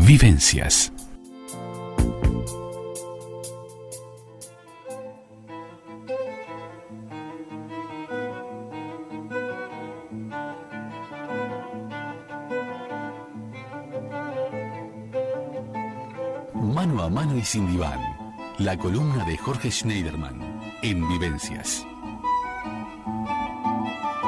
Vivencias. Mano a mano y sin diván. La columna de Jorge Schneiderman en Vivencias.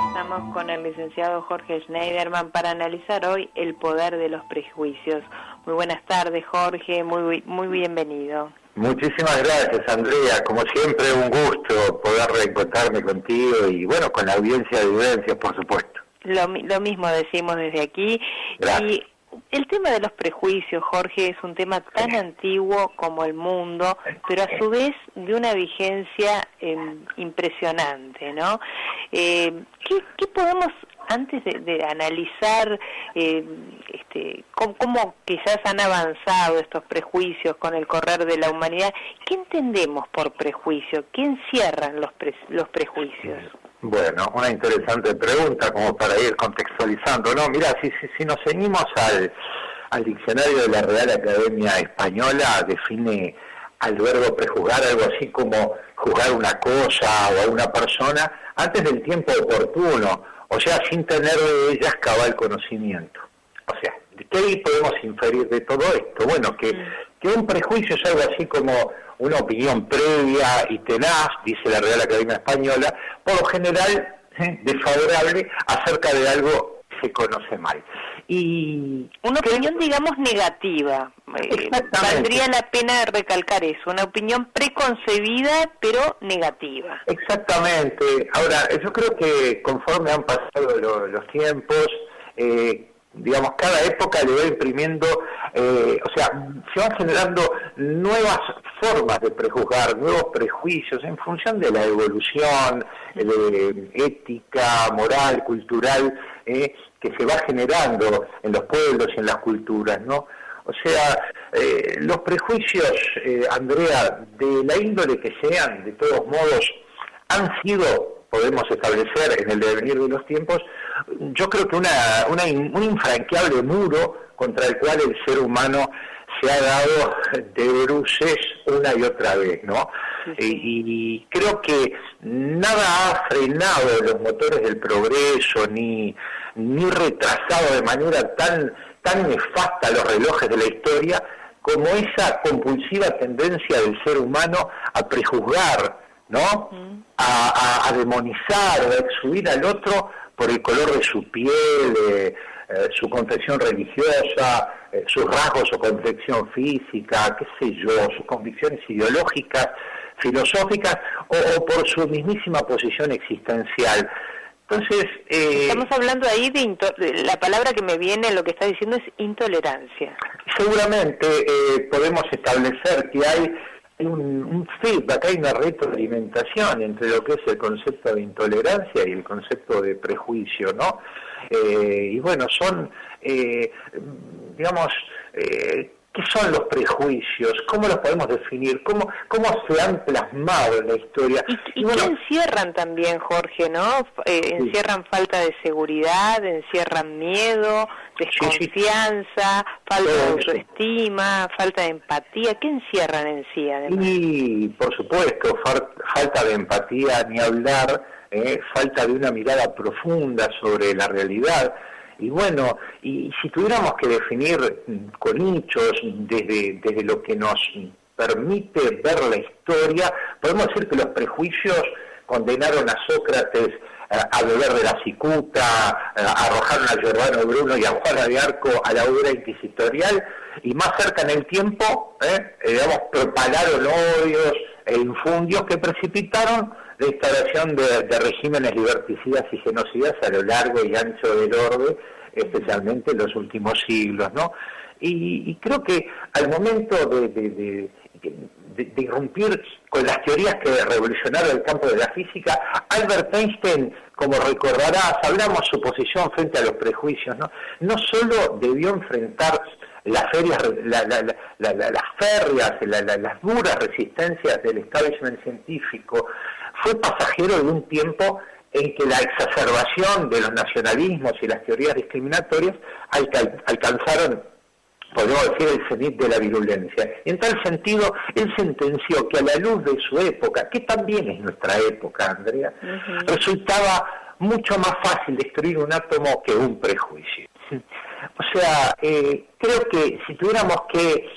Estamos con el licenciado Jorge Schneiderman para analizar hoy el poder de los prejuicios. Muy buenas tardes, Jorge, muy bienvenido. Muchísimas gracias, Andrea. Como siempre, un gusto poder reencontrarme contigo y, bueno, con la audiencia de Vivencias, por supuesto. Lo mismo decimos desde aquí. Gracias. Y el tema de los prejuicios, Jorge, es un tema tan antiguo como el mundo, pero a su vez de una vigencia impresionante, ¿no? ¿Qué podemos, antes de analizar cómo quizás han avanzado estos prejuicios con el correr de la humanidad, qué entendemos por prejuicio? ¿Qué encierran los prejuicios? Bueno, una interesante pregunta como para ir contextualizando, ¿no? Mira, si nos ceñimos al diccionario de la Real Academia Española, define al verbo prejuzgar algo así como juzgar una cosa o a una persona antes del tiempo oportuno, o sea, sin tener de ellas cabal conocimiento. O sea, ¿qué podemos inferir de todo esto? Bueno, que un prejuicio es algo así como una opinión previa y tenaz, dice la Real Academia Española, por lo general desfavorable acerca de algo que se conoce mal. Y una opinión, digamos, negativa. Valdría la pena recalcar eso, una opinión preconcebida pero negativa. Exactamente. Ahora, yo creo que conforme han pasado los tiempos, digamos, cada época le va imprimiendo, o sea, se van generando nuevas formas de prejuzgar, nuevos prejuicios en función de la evolución ética, moral, cultural, que se va generando en los pueblos y en las culturas, ¿no? O sea, los prejuicios, Andrea, de la índole que sean, de todos modos, han sido, podemos establecer en el devenir de los tiempos, yo creo que un infranqueable muro contra el cual el ser humano se ha dado de bruces una y otra vez, ¿no? Y creo que nada ha frenado los motores del progreso, ni retrasado de manera tan nefasta los relojes de la historia, como esa compulsiva tendencia del ser humano a prejuzgar, ¿no? A demonizar o a exhibir al otro por el color de su piel, su confesión religiosa, sus rasgos o complexión física, qué sé yo, sus convicciones ideológicas, filosóficas o por su mismísima posición existencial. Entonces, estamos hablando ahí de la palabra que me viene, lo que está diciendo es intolerancia. Seguramente podemos establecer que hay un feedback, hay una retroalimentación entre lo que es el concepto de intolerancia y el concepto de prejuicio, ¿no? Y bueno, son, digamos, ¿qué son los prejuicios? ¿Cómo los podemos definir? ¿Cómo se han plasmado en la historia? Y bueno, ¿qué encierran también, Jorge, no? Encierran falta de seguridad, encierran miedo, desconfianza, falta de autoestima, falta de empatía. ¿Qué encierran en sí, además? Y, por supuesto, falta de empatía, ni hablar, falta de una mirada profunda sobre la realidad. Y bueno, y si tuviéramos que definir con hinchos desde lo que nos permite ver la historia, podemos decir que los prejuicios condenaron a Sócrates a beber de la cicuta, arrojaron a Giordano Bruno y a Juana de Arco a la hoguera inquisitorial, y más cerca en el tiempo, digamos, propagaron odios e infundios que precipitaron la instalación de regímenes liberticidas y genocidas a lo largo y ancho del orbe, especialmente en los últimos siglos, ¿no? Y creo que al momento de irrumpir con las teorías que revolucionaron el campo de la física, Albert Einstein, como recordarás, hablamos su posición frente a los prejuicios, ¿no? No solo debió enfrentar las duras resistencias del establishment científico, fue pasajero de un tiempo en que la exacerbación de los nacionalismos y las teorías discriminatorias alcanzaron podríamos decir, el cenit de la virulencia. En tal sentido, él sentenció que a la luz de su época, que también es nuestra época, Andrea, resultaba mucho más fácil destruir un átomo que un prejuicio. O sea, creo que si tuviéramos que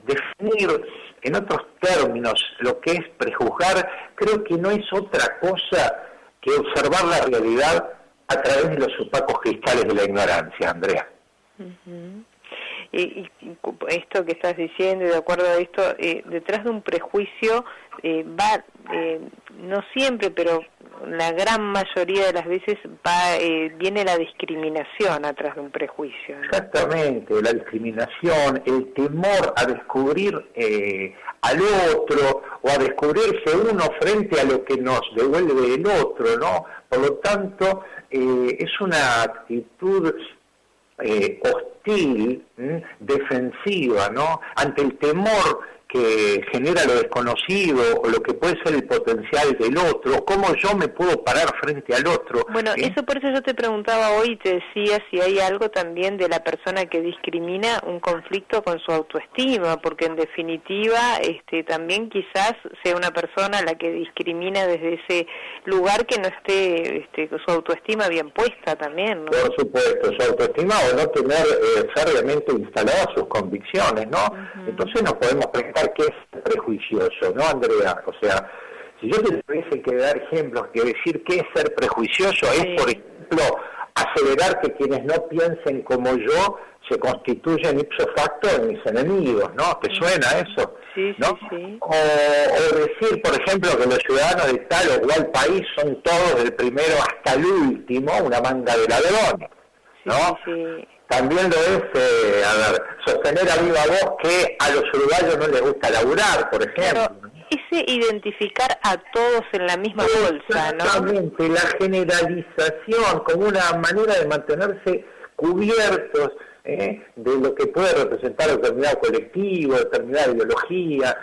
definir en otros términos lo que es prejuzgar, creo que no es otra cosa que observar la realidad a través de los opacos cristales de la ignorancia, Andrea. Y esto que estás diciendo, y de acuerdo a esto, detrás de un prejuicio va, no siempre, pero la gran mayoría de las veces viene la discriminación atrás de un prejuicio, ¿no? Exactamente, la discriminación, el temor a descubrir al otro o a descubrirse uno frente a lo que nos devuelve el otro, ¿no? Por lo tanto, es una actitud hostil, defensiva, ¿no? Ante el temor que genera lo desconocido o lo que puede ser el potencial del otro, cómo yo me puedo parar frente al otro. Bueno, eso por eso yo te preguntaba hoy y te decía si hay algo también de la persona que discrimina, un conflicto con su autoestima, porque en definitiva también quizás sea una persona la que discrimina desde ese lugar que no esté con su autoestima bien puesta también, ¿no? Por supuesto, su autoestima o no tener férreamente instaladas sus convicciones, ¿no? Entonces nos podemos preguntar qué es prejuicioso, ¿no, Andrea? O sea, si yo te tuviese que dar ejemplos, que decir qué es ser prejuicioso, es, por ejemplo, aseverar que quienes no piensen como yo se constituyen ipso facto en mis enemigos, ¿no? ¿Te suena eso? Sí, ¿no? sí. O decir, por ejemplo, que los ciudadanos de tal o cual país son todos, del primero hasta el último, una manga de ladrones, ¿no? Sí. También lo es, sostener a viva voz que a los uruguayos no les gusta laburar, por ejemplo. Pero ese identificar a todos en la misma bolsa, ¿no? Exactamente, la generalización como una manera de mantenerse cubiertos de lo que puede representar determinado colectivo, determinada ideología.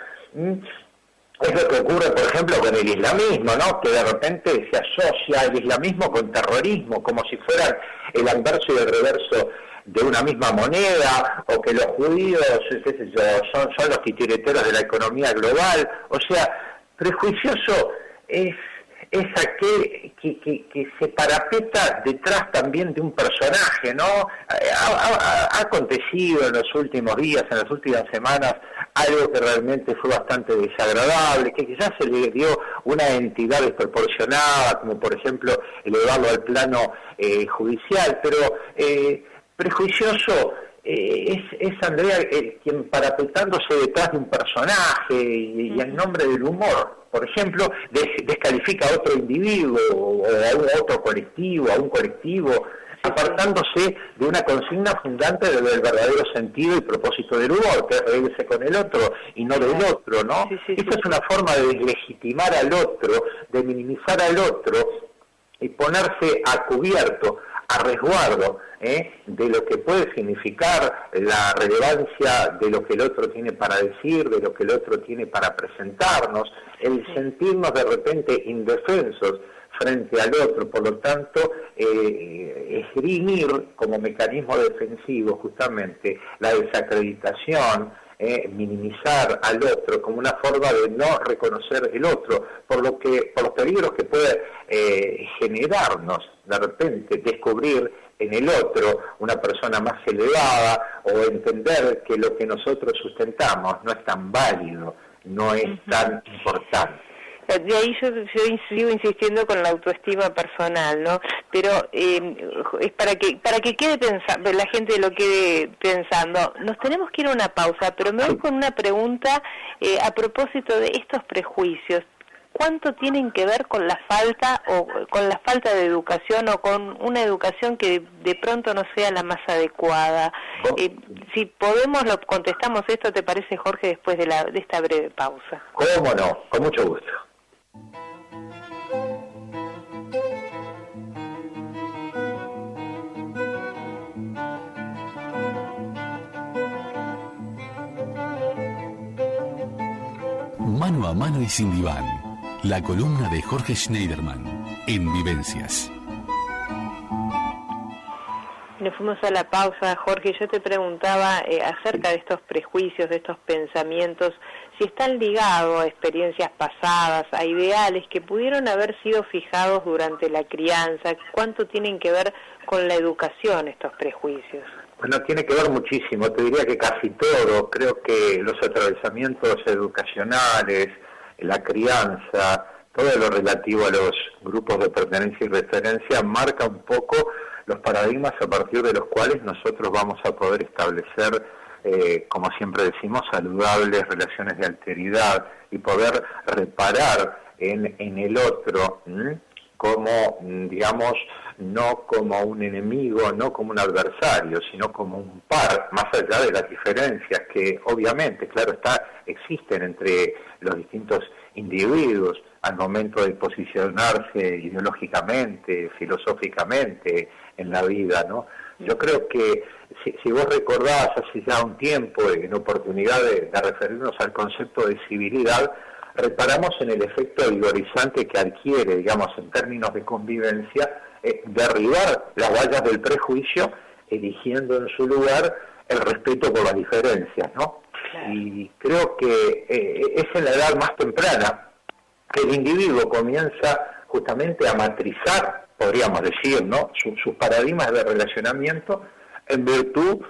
Es lo que ocurre, por ejemplo, con el islamismo, ¿no? Que de repente se asocia el islamismo con terrorismo, como si fueran el anverso y el reverso de una misma moneda, o que los judíos, qué sé yo, son los titireteros de la economía global. O sea, prejuicioso es aquel que se parapeta detrás también de un personaje, ¿no? Ha acontecido en los últimos días, en las últimas semanas, algo que realmente fue bastante desagradable, que quizás se le dio una entidad desproporcionada, como por ejemplo elevarlo al plano judicial, pero prejuicioso es Andrea quien parapetándose detrás de un personaje y en nombre del humor, por ejemplo, descalifica a otro individuo o a otro colectivo, a un colectivo, apartándose de una consigna fundante del verdadero sentido y propósito del humor, que es reírse con el otro y no del otro, ¿no? Esta es una forma de deslegitimar al otro, de minimizar al otro y ponerse a cubierto, a resguardo de lo que puede significar la relevancia de lo que el otro tiene para decir, de lo que el otro tiene para presentarnos, el sentirnos de repente indefensos frente al otro, por lo tanto, esgrimir como mecanismo defensivo justamente la desacreditación, minimizar al otro como una forma de no reconocer el otro, por los peligros que puede generarnos de repente descubrir en el otro una persona más elevada, o entender que lo que nosotros sustentamos no es tan válido, no es tan importante. De ahí yo sigo insistiendo con la autoestima personal, ¿no? Pero es para que quede pensando, la gente lo quede pensando. Nos tenemos que ir a una pausa, pero me voy con una pregunta a propósito de estos prejuicios. ¿Cuánto tienen que ver con la falta de educación o con una educación que de pronto no sea la más adecuada? Si podemos, lo contestamos esto, ¿te parece, Jorge, después de esta breve pausa? ¿Cómo no? Con mucho gusto. Mano a mano y sin diván. La columna de Jorge Schneiderman en Vivencias. Nos nos fuimos a la pausa, Jorge, yo te preguntaba acerca de estos prejuicios, de estos pensamientos, si están ligados a experiencias pasadas, a ideales que pudieron haber sido fijados durante la crianza, ¿cuánto tienen que ver con la educación estos prejuicios? Bueno, tiene que ver muchísimo, te diría que casi todo. Creo que los atravesamientos educacionales, la crianza, todo lo relativo a los grupos de pertenencia y referencia marca un poco los paradigmas a partir de los cuales nosotros vamos a poder establecer, como siempre decimos, saludables relaciones de alteridad y poder reparar en el otro, como, digamos, no como un enemigo, no como un adversario, sino como un par, más allá de las diferencias que obviamente, claro está, existen entre los distintos individuos al momento de posicionarse ideológicamente, filosóficamente en la vida, ¿no? Yo creo que si vos recordás hace ya un tiempo, en oportunidad de referirnos al concepto de civilidad, reparamos en el efecto vigorizante que adquiere, digamos, en términos de convivencia, derribar las vallas del prejuicio, eligiendo en su lugar el respeto por las diferencias, ¿no? Claro. Y creo que es en la edad más temprana que el individuo comienza justamente a matrizar, podríamos decir, ¿no?, sus paradigmas de relacionamiento en virtud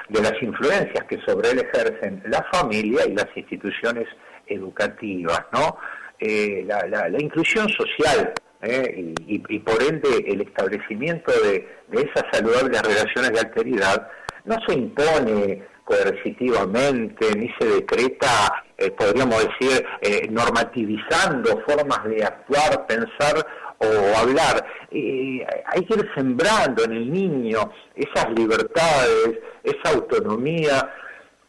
de las influencias que sobre él ejercen la familia y las instituciones educativas, ¿no? La inclusión social y por ende el establecimiento de esas saludables relaciones de alteridad no se impone coercitivamente ni se decreta, podríamos decir, normativizando formas de actuar, pensar o hablar. Hay que ir sembrando en el niño esas libertades, esa autonomía,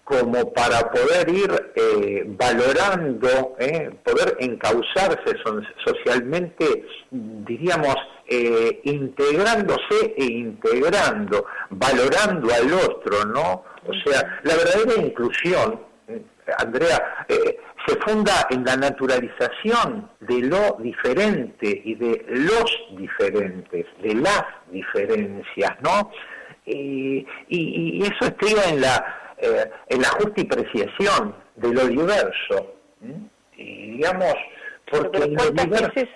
como para poder ir valorando, poder encauzarse socialmente, diríamos, integrándose e integrando, valorando al otro, ¿no? O sea, la verdadera inclusión, Andrea, se funda en la naturalización de lo diferente y de los diferentes, de las diferencias, ¿no? Y eso estriba en la justa apreciación de lo diverso, y digamos, porque pero ¿cuántas veces,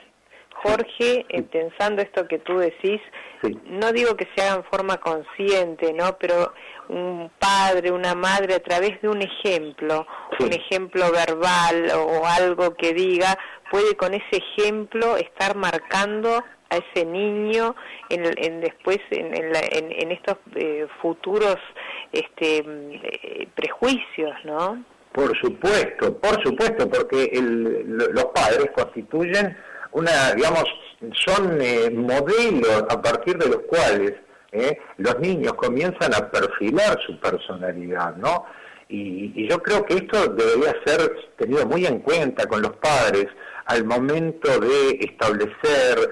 Jorge, pensando esto que tú decís, sí, no digo que se haga en forma consciente, ¿no?, pero un padre, una madre, a través de un ejemplo, sí, un ejemplo verbal o algo que diga, puede con ese ejemplo estar marcando a ese niño después en estos futuros prejuicios, ¿no? Por supuesto, porque los padres constituyen digamos, son modelos a partir de los cuales los niños comienzan a perfilar su personalidad, ¿no? Y yo creo que esto debería ser tenido muy en cuenta con los padres al momento de establecer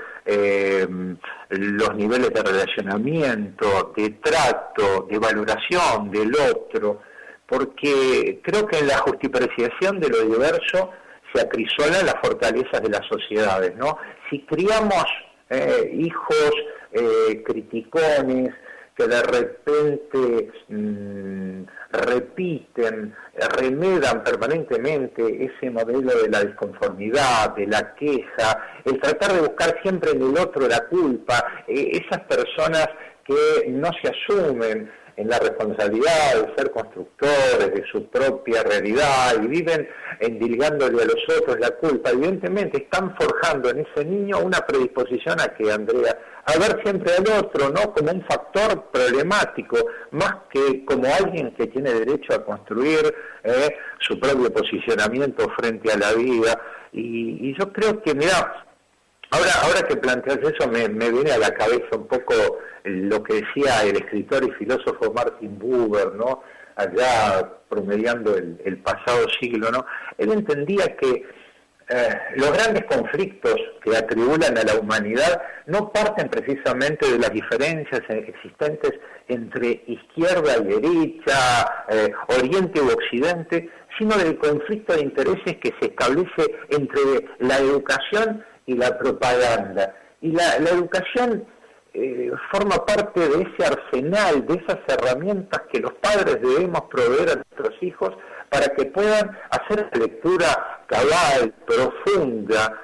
los niveles de relacionamiento, de trato, de valoración del otro, porque creo que en la justipreciación de lo diverso se acrisolan las fortalezas de las sociedades, ¿no? Si criamos hijos criticones que de repente repiten, remedan permanentemente ese modelo de la disconformidad, de la queja, el tratar de buscar siempre en el otro la culpa, esas personas que no se asumen en la responsabilidad de ser constructores de su propia realidad y viven endilgándole a los otros la culpa, evidentemente están forjando en ese niño una predisposición a que, Andrea, a ver siempre al otro, ¿no?, como un factor problemático, más que como alguien que tiene derecho a construir su propio posicionamiento frente a la vida. Y yo creo que, mira, ahora que planteas eso me viene a la cabeza un poco lo que decía el escritor y filósofo Martin Buber, ¿no?, allá promediando el pasado siglo, ¿no? Él entendía que los grandes conflictos que atribulan a la humanidad no parten precisamente de las diferencias existentes entre izquierda y derecha, oriente u occidente, sino del conflicto de intereses que se establece entre la educación y la propaganda. Y la educación forma parte de ese arsenal, de esas herramientas que los padres debemos proveer a nuestros hijos para que puedan hacer una lectura cabal, profunda,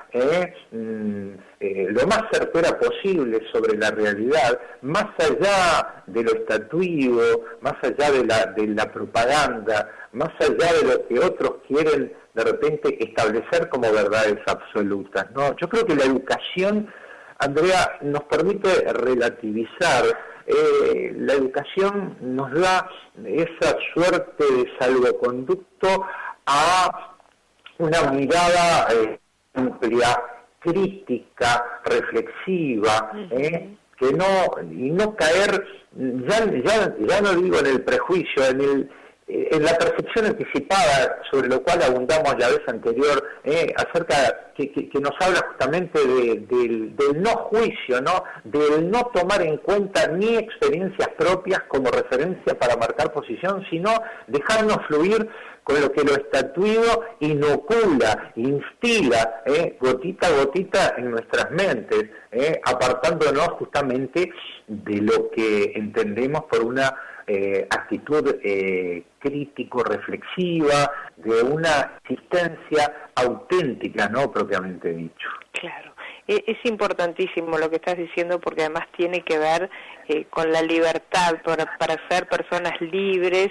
lo más certera posible sobre la realidad, más allá de lo estatuivo, más allá de la propaganda, más allá de lo que otros quieren de repente establecer como verdades absolutas, ¿no? Yo creo que la educación, Andrea, nos permite relativizar. La educación nos da esa suerte de salvoconducto a una mirada amplia, crítica, reflexiva, que no caer, ya no digo en el prejuicio, en la percepción anticipada, sobre lo cual abundamos la vez anterior, acerca que nos habla justamente del no juicio, ¿no? Del no tomar en cuenta ni experiencias propias como referencia para marcar posición, sino dejarnos fluir con lo que lo estatuido inocula, instila, gotita a gotita en nuestras mentes, apartándonos justamente de lo que entendemos por una actitud crítico-reflexiva, de una existencia auténtica, no propiamente dicho. Claro, es importantísimo lo que estás diciendo porque además tiene que ver con la libertad para ser personas libres.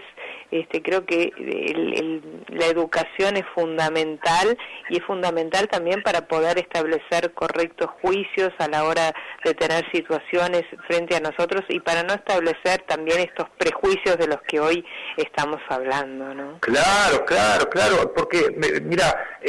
Creo que la educación es fundamental y es fundamental también para poder establecer correctos juicios a la hora de tener situaciones frente a nosotros y para no establecer también estos prejuicios de los que hoy estamos hablando, ¿no? Claro, porque mira,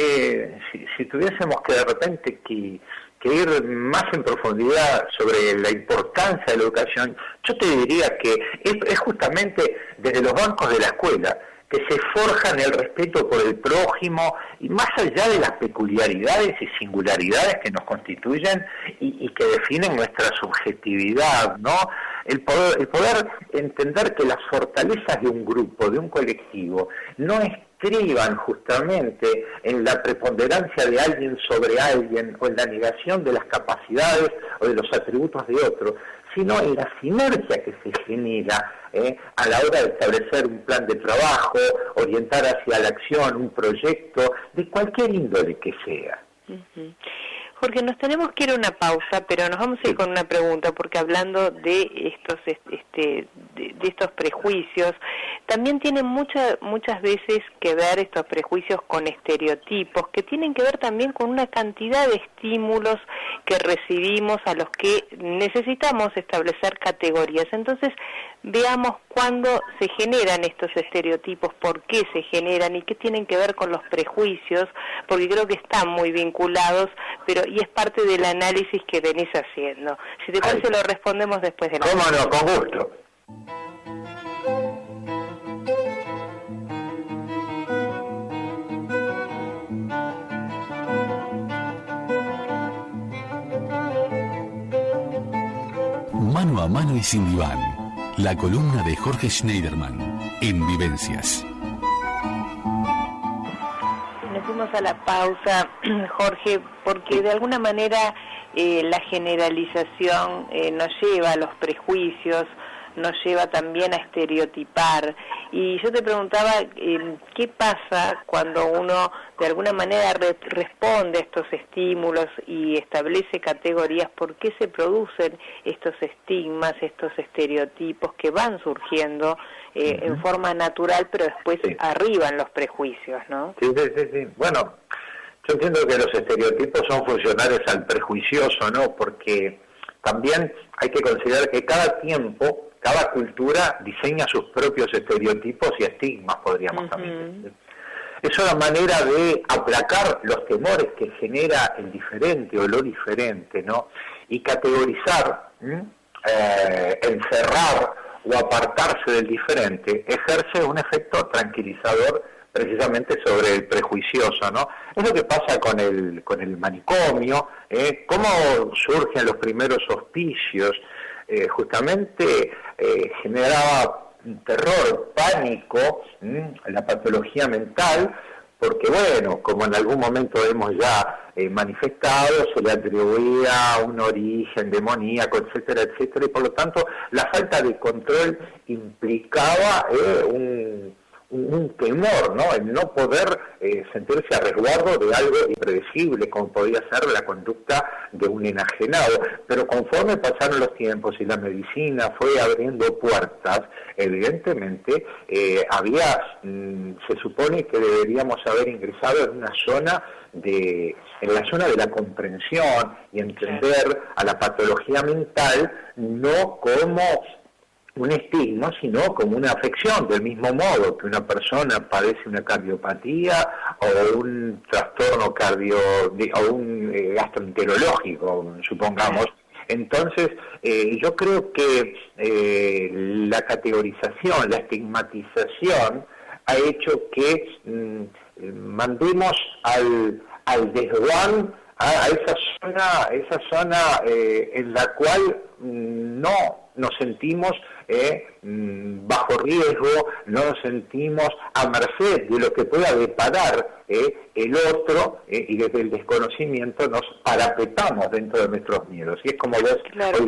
si tuviésemos que de repente que ir más en profundidad sobre la importancia de la educación, yo te diría que es justamente desde los bancos de la escuela que se forjan el respeto por el prójimo y más allá de las peculiaridades y singularidades que nos constituyen y que definen nuestra subjetividad, ¿no? El poder entender que las fortalezas de un grupo, de un colectivo, no estriban justamente en la preponderancia de alguien sobre alguien o en la negación de las capacidades o de los atributos de otro, sino en la sinergia que se genera a la hora de establecer un plan de trabajo, orientar hacia la acción, un proyecto, de cualquier índole que sea. Uh-huh. Jorge, nos tenemos que ir a una pausa, pero nos vamos a ir con una pregunta, porque hablando de estos prejuicios, también tienen muchas veces que ver estos prejuicios con estereotipos, que tienen que ver también con una cantidad de estímulos que recibimos a los que necesitamos establecer categorías. Entonces, veamos cuándo se generan estos estereotipos, por qué se generan y qué tienen que ver con los prejuicios, porque creo que están muy vinculados, y es parte del análisis que venís haciendo. Si te parece, lo respondemos después de la... ¿Cómo no? Con gusto. Mano a mano y sin diván. La columna de Jorge Schneiderman en Vivencias. Nos fuimos a la pausa, Jorge, porque de alguna manera la generalización nos lleva a los prejuicios, nos lleva también a estereotipar. Y yo te preguntaba, ¿qué pasa cuando uno de alguna manera responde a estos estímulos y establece categorías? ¿Por qué se producen estos estigmas, estos estereotipos que van surgiendo en forma natural, pero después arriban los prejuicios, ¿no? Sí. Bueno, yo entiendo que los estereotipos son funcionales al prejuicioso, ¿no? Porque también hay que considerar que cada tiempo, cada cultura diseña sus propios estereotipos y estigmas, podríamos también decir. Es una manera de aplacar los temores que genera el diferente o lo diferente, ¿no? Y categorizar, encerrar o apartarse del diferente, ejerce un efecto tranquilizador precisamente sobre el prejuicioso, ¿no? Es lo que pasa con el manicomio, cómo surgen los primeros hospicios, justamente generaba terror, pánico, la patología mental, porque bueno, como en algún momento hemos ya manifestado, se le atribuía un origen demoníaco, etcétera, etcétera, y por lo tanto la falta de control implicaba un temor, ¿no? El no poder sentirse a resguardo de algo impredecible, como podía ser la conducta de un enajenado. Pero conforme pasaron los tiempos y la medicina fue abriendo puertas, evidentemente se supone que deberíamos haber ingresado en una zona en la zona de la comprensión y entender a la patología mental no como un estigma, sino como una afección, del mismo modo que una persona padece una cardiopatía o un trastorno o un gastroenterológico, supongamos. Entonces, yo creo que la categorización, la estigmatización ha hecho que mandemos al desván a esa zona en la cual no nos sentimos bajo riesgo, no nos sentimos a merced de lo que pueda deparar el otro, y desde el desconocimiento nos parapetamos dentro de nuestros miedos. Y es como ves, claro,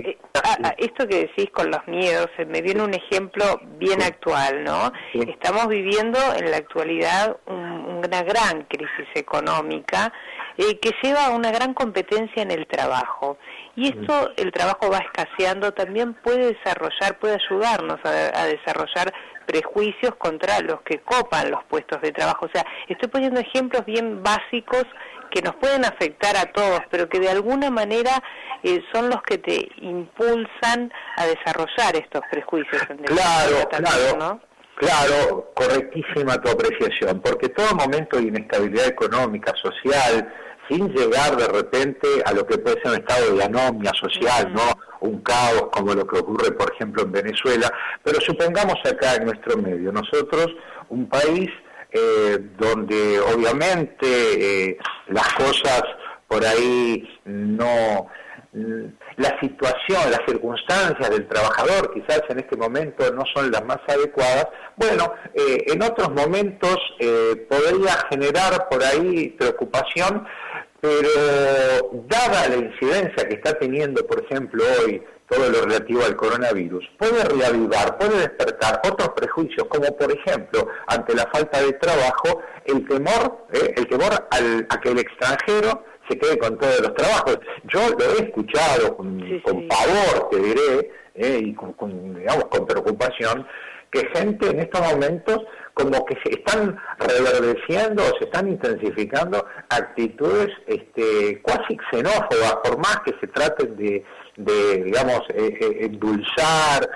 esto que decís con los miedos, me viene un ejemplo bien actual, ¿no? Sí. Estamos viviendo en la actualidad una gran crisis económica que lleva a una gran competencia en el trabajo. Y esto, el trabajo va escaseando, también puede ayudarnos a desarrollar prejuicios contra los que copan los puestos de trabajo. O sea, estoy poniendo ejemplos bien básicos que nos pueden afectar a todos, pero que de alguna manera son los que te impulsan a desarrollar estos prejuicios. Claro, ¿no? Claro, correctísima tu apreciación, porque todo momento de inestabilidad económica, social, sin llegar de repente a lo que puede ser un estado de anomia social, ¿no? Un caos como lo que ocurre, por ejemplo, en Venezuela, pero supongamos acá en nuestro medio, nosotros, un país donde obviamente las cosas por ahí no... La situación, las circunstancias del trabajador quizás en este momento no son las más adecuadas, bueno, en otros momentos podría generar por ahí preocupación, pero dada la incidencia que está teniendo, por ejemplo, hoy todo lo relativo al coronavirus, puede reavivar, puede despertar otros prejuicios, como por ejemplo, ante la falta de trabajo, el temor a que el extranjero se quede con todos los trabajos. Yo lo he escuchado con pavor, te diré, y con preocupación, que gente en estos momentos como que se están reverdeciendo o se están intensificando actitudes cuasi xenófobas, por más que se traten de digamos, endulzar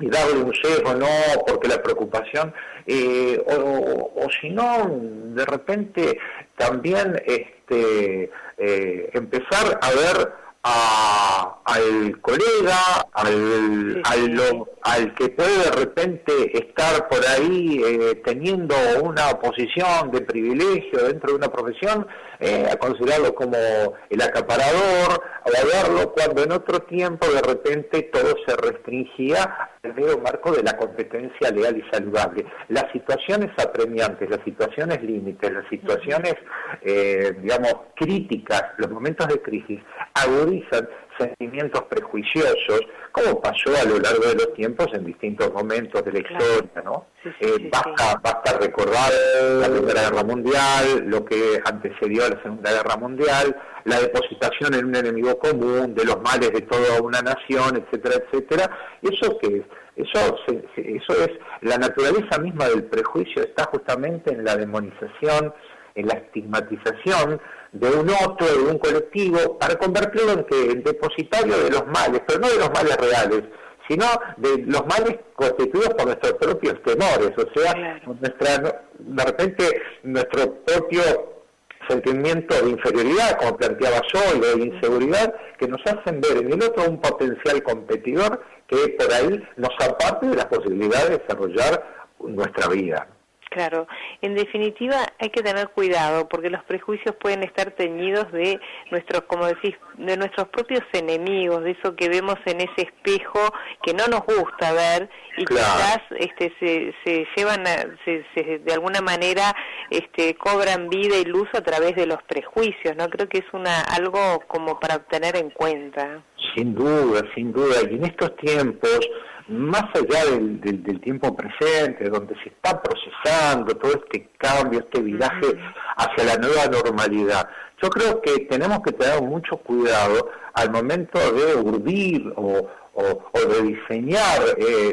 y darle un sesgo, no, porque la preocupación, o si no, de repente también empezar a ver al colega, al que puede de repente estar por ahí teniendo una posición de privilegio dentro de una profesión, a considerarlo como el acaparador, o a verlo cuando en otro tiempo de repente todo se restringía al mero marco de la competencia leal y saludable. Las situaciones apremiantes, las situaciones límites, las situaciones, digamos, críticas, los momentos de crisis, agudizan sentimientos prejuiciosos, como pasó a lo largo de los tiempos en distintos momentos de la historia, ¿no? Basta recordar la Primera Guerra Mundial, lo que antecedió a la Segunda Guerra Mundial, la depositación en un enemigo común, de los males de toda una nación, etcétera, etcétera. ¿Eso qué es? Eso es la naturaleza misma del prejuicio, está justamente en la demonización, en la estigmatización de un otro, de un colectivo, para convertirlo en depositario de los males, pero no de los males reales, sino de los males constituidos por nuestros propios temores, o sea, de repente nuestro propio sentimiento de inferioridad, como planteaba Sol, de inseguridad, que nos hacen ver en el otro un potencial competidor que por ahí nos aparte de las posibilidades de desarrollar nuestra vida. Claro, en definitiva hay que tener cuidado porque los prejuicios pueden estar teñidos de nuestros, como decís, de nuestros propios enemigos, de eso que vemos en ese espejo que no nos gusta ver y Claro. quizás se llevan, de alguna manera cobran vida y luz a través de los prejuicios, ¿no? Creo que es algo como para tener en cuenta. Sin duda, y en estos tiempos, más allá del tiempo presente, donde se está procesando todo este cambio, este viraje hacia la nueva normalidad, yo creo que tenemos que tener mucho cuidado al momento de urdir o de diseñar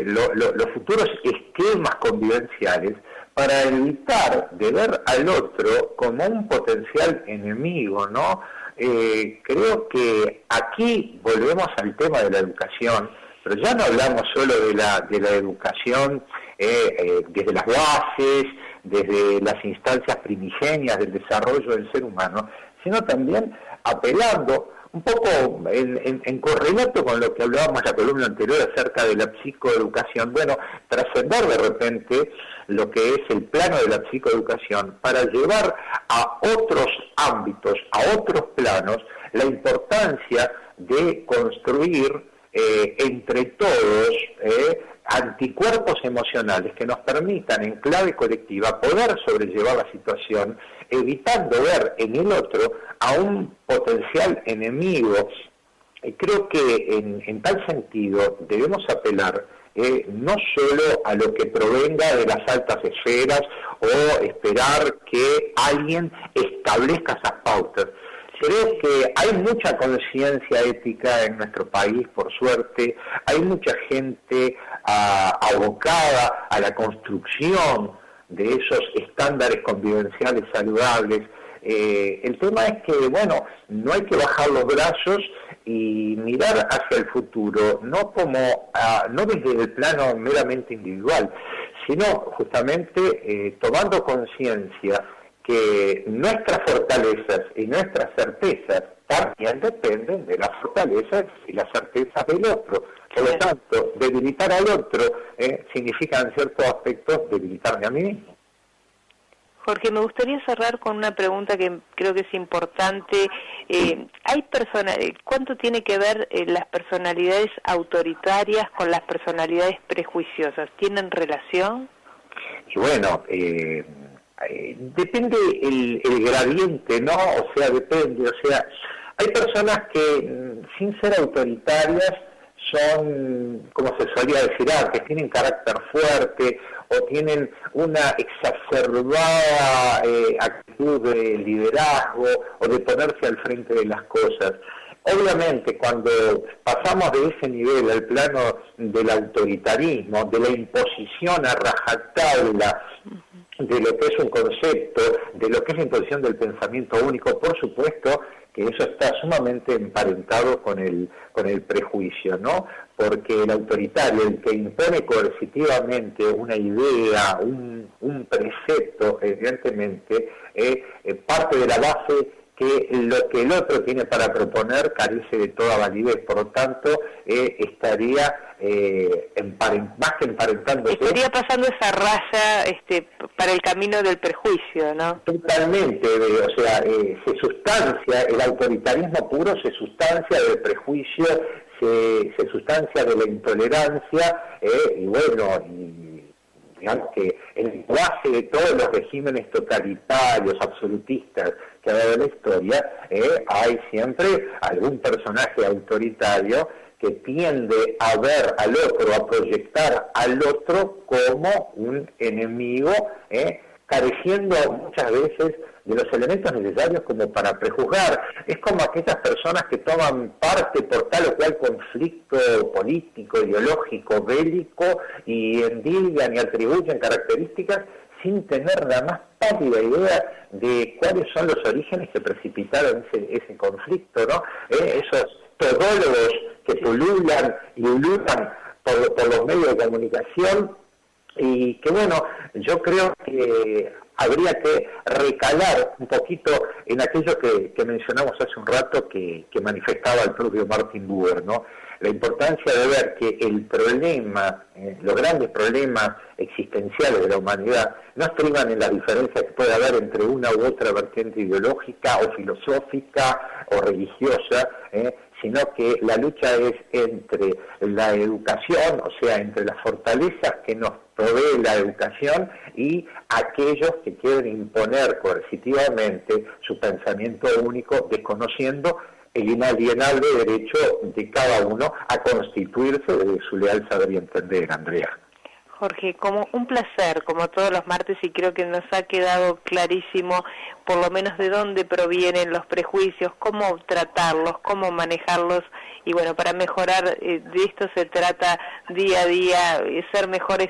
los futuros esquemas convivenciales para evitar de ver al otro como un potencial enemigo, ¿no? Creo que aquí volvemos al tema de la educación, pero ya no hablamos solo de la educación desde las bases, desde las instancias primigenias del desarrollo del ser humano, sino también apelando un poco en correlato con lo que hablábamos en la columna anterior acerca de la psicoeducación, bueno, trascender de repente lo que es el plano de la psicoeducación para llevar a otros ámbitos, a otros planos, la importancia de construir entre todos anticuerpos emocionales que nos permitan en clave colectiva poder sobrellevar la situación, evitando ver en el otro a un potencial enemigo. Creo que en tal sentido debemos apelar no solo a lo que provenga de las altas esferas o esperar que alguien establezca esas pautas. Creo que hay mucha conciencia ética en nuestro país, por suerte, hay mucha gente abocada a la construcción de esos estándares convivenciales saludables. El tema es que, bueno, no hay que bajar los brazos y mirar hacia el futuro, no desde el plano meramente individual, sino justamente tomando conciencia que nuestras fortalezas y nuestras certezas también dependen de las fortalezas y las certezas del otro. Por lo tanto, debilitar al otro significa en ciertos aspectos debilitarme a mí mismo. Jorge, me gustaría cerrar con una pregunta que creo que es importante. ¿Cuánto tiene que ver las personalidades autoritarias con las personalidades prejuiciosas? ¿Tienen relación? Y bueno, depende el gradiente, ¿no? O sea, depende. O sea, hay personas que, sin ser autoritarias, son, como se solía decir antes, tienen carácter fuerte o tienen una exacerbada actitud de liderazgo o de ponerse al frente de las cosas. Obviamente, cuando pasamos de ese nivel al plano del autoritarismo, de la imposición a rajatabla de lo que es un concepto, de lo que es la imposición del pensamiento único, por supuesto que eso está sumamente emparentado con el prejuicio, ¿no? Porque el autoritario, el que impone coercitivamente una idea, un precepto, evidentemente, parte de la base que lo que el otro tiene para proponer carece de toda validez, por lo tanto estaría más que emparentándose. Estaría pasando esa raya para el camino del prejuicio, ¿no? Totalmente, o sea, se sustancia, el autoritarismo puro se sustancia del prejuicio, se sustancia de la intolerancia, y bueno, digamos que en base de todos los regímenes totalitarios, absolutistas que ha dado la historia, hay siempre algún personaje autoritario que tiende a ver al otro, a proyectar al otro como un enemigo, careciendo muchas veces de los elementos necesarios como para prejuzgar. Es como aquellas personas que toman parte por tal o cual conflicto político, ideológico, bélico, y endilgan y atribuyen características sin tener la más pálida idea de cuáles son los orígenes que precipitaron ese conflicto, ¿no? Esos todólogos que pululan y ululan por los medios de comunicación, y que bueno, yo creo que habría que recalar un poquito en aquello que mencionamos hace un rato que manifestaba el propio Martin Buber, ¿no? La importancia de ver que el problema, los grandes problemas existenciales de la humanidad no estriban en la diferencia que puede haber entre una u otra vertiente ideológica o filosófica o religiosa, sino que la lucha es entre la educación, o sea, entre las fortalezas que nos provee la educación y aquellos que quieren imponer coercitivamente su pensamiento único, desconociendo el inalienable derecho de cada uno a constituirse de su leal saber y entender, Andrea. Jorge, como un placer, como todos los martes, y creo que nos ha quedado clarísimo por lo menos de dónde provienen los prejuicios, cómo tratarlos, cómo manejarlos, y bueno, para mejorar, de esto se trata día a día, ser mejores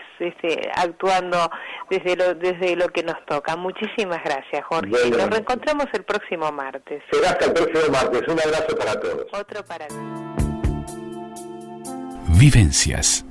actuando desde lo que nos toca. Muchísimas gracias, Jorge. Bueno, nos reencontramos el próximo martes. Será hasta el próximo martes. Un abrazo para todos. Otro para ti. Vivencias.